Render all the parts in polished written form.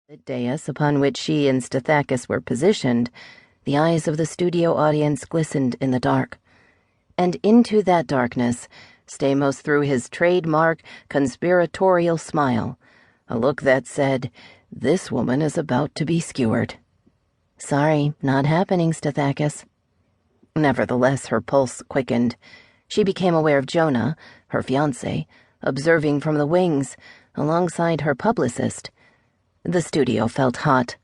The dais upon which she and Stithakis were positioned, the eyes of the studio audience glistened in the dark. And into that darkness, Stamos threw his trademark conspiratorial smile, a look that said, "This woman is about to be skewered." "Sorry, not happening, Stithakis." Nevertheless, her pulse quickened. She became aware of Jonah, her fiancé, observing from the wings, alongside her publicist. The studio felt hot.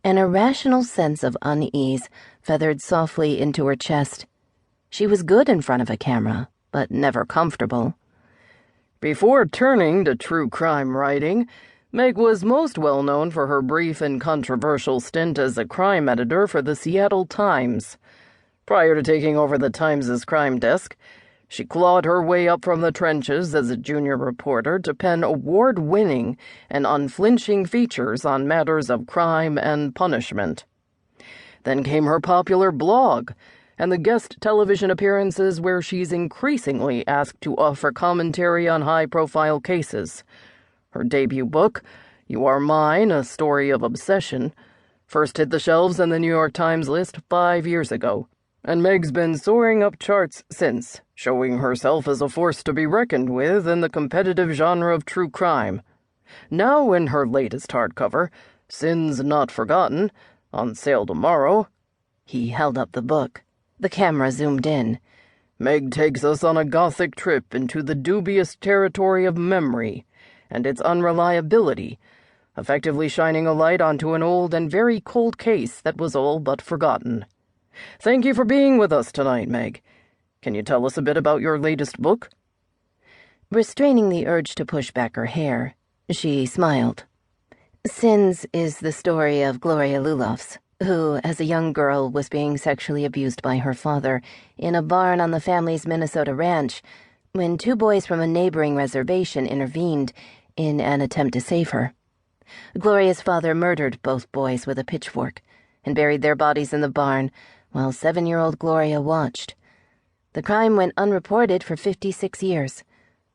An irrational sense of unease feathered softly into her chest. She was good in front of a camera, but never comfortable. Before turning to true crime writing, Meg was most well known for her brief and controversial stint as a crime editor for the Seattle Times. Prior to taking over the Times' crime desk, she clawed her way up from the trenches as a junior reporter to pen award-winning and unflinching features on matters of crime and punishment. Then came her popular blog and the guest television appearances where she's increasingly asked to offer commentary on high-profile cases. Her debut book, You Are Mine, A Story of Obsession, first hit the shelves in the New York Times list 5 years ago. And Meg's been soaring up charts since, showing herself as a force to be reckoned with in the competitive genre of true crime. Now in her latest hardcover, Sins Not Forgotten, on sale tomorrow. He held up the book. The camera zoomed in. Meg takes us on a gothic trip into the dubious territory of memory and its unreliability, effectively shining a light onto an old and very cold case that was all but forgotten. Thank you for being with us tonight, Meg. Can you tell us a bit about your latest book? Restraining the urge to push back her hair, she smiled. Sins is the story of Gloria Lulofs, who, as a young girl, was being sexually abused by her father in a barn on the family's Minnesota ranch when 2 boys from a neighboring reservation intervened in an attempt to save her. Gloria's father murdered both boys with a pitchfork and buried their bodies in the barn while 7-year-old Gloria watched. The crime went unreported for 56 years.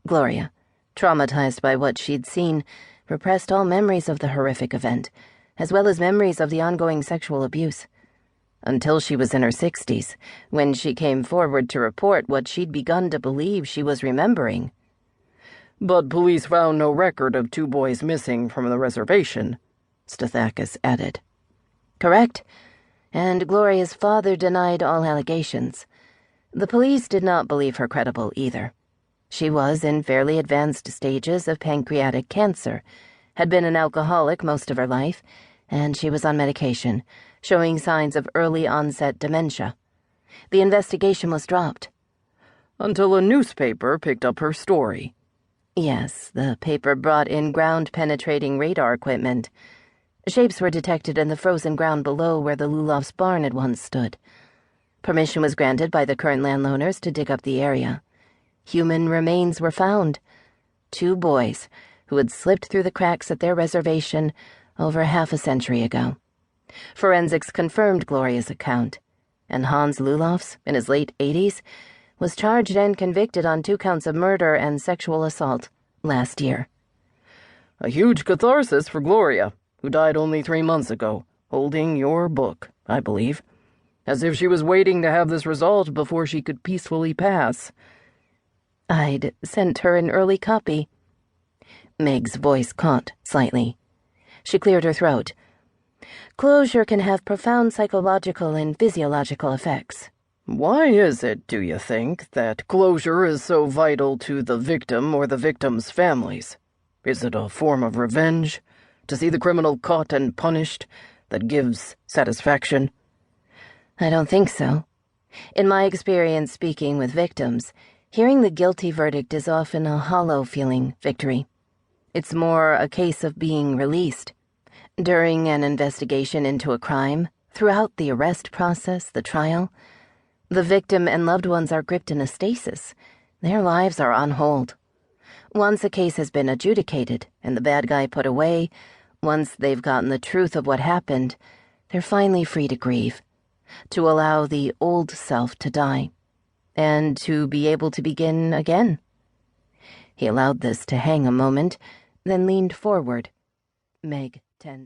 Gloria, traumatized by what she'd seen, repressed all memories of the horrific event, as well as memories of the ongoing sexual abuse. Until she was in her 60s, when she came forward to report what she'd begun to believe she was remembering. But police found no record of 2 boys missing from the reservation, Stithakis added. Correct. And Gloria's father denied all allegations. The police did not believe her credible either. She was in fairly advanced stages of pancreatic cancer, had been an alcoholic most of her life, and she was on medication, showing signs of early-onset dementia. The investigation was dropped. Until a newspaper picked up her story. Yes, the paper brought in ground-penetrating radar equipment. Shapes were detected in the frozen ground below where the Lulofs' barn had once stood. Permission was granted by the current landowners to dig up the area. Human remains were found. 2 boys who had slipped through the cracks at their reservation over half a century ago. Forensics confirmed Gloria's account, and Hans Lulofs, in his late 80s, was charged and convicted on 2 counts of murder and sexual assault last year. A huge catharsis for Gloria, who died only 3 months ago, holding your book, I believe, as if she was waiting to have this resolved before she could peacefully pass. I'd sent her an early copy. Meg's voice caught slightly. She cleared her throat. Closure can have profound psychological and physiological effects. Why is it, do you think, that closure is so vital to the victim or the victim's families? Is it a form of revenge? To see the criminal caught and punished that gives satisfaction? I don't think so. In my experience speaking with victims, hearing the guilty verdict is often a hollow-feeling victory. It's more a case of being released. During an investigation into a crime, throughout the arrest process, the trial, the victim and loved ones are gripped in a stasis. Their lives are on hold. Once a case has been adjudicated and the bad guy put away, once they've gotten the truth of what happened, they're finally free to grieve, to allow the old self to die, and to be able to begin again. He allowed this to hang a moment, then leaned forward. Meg tensed.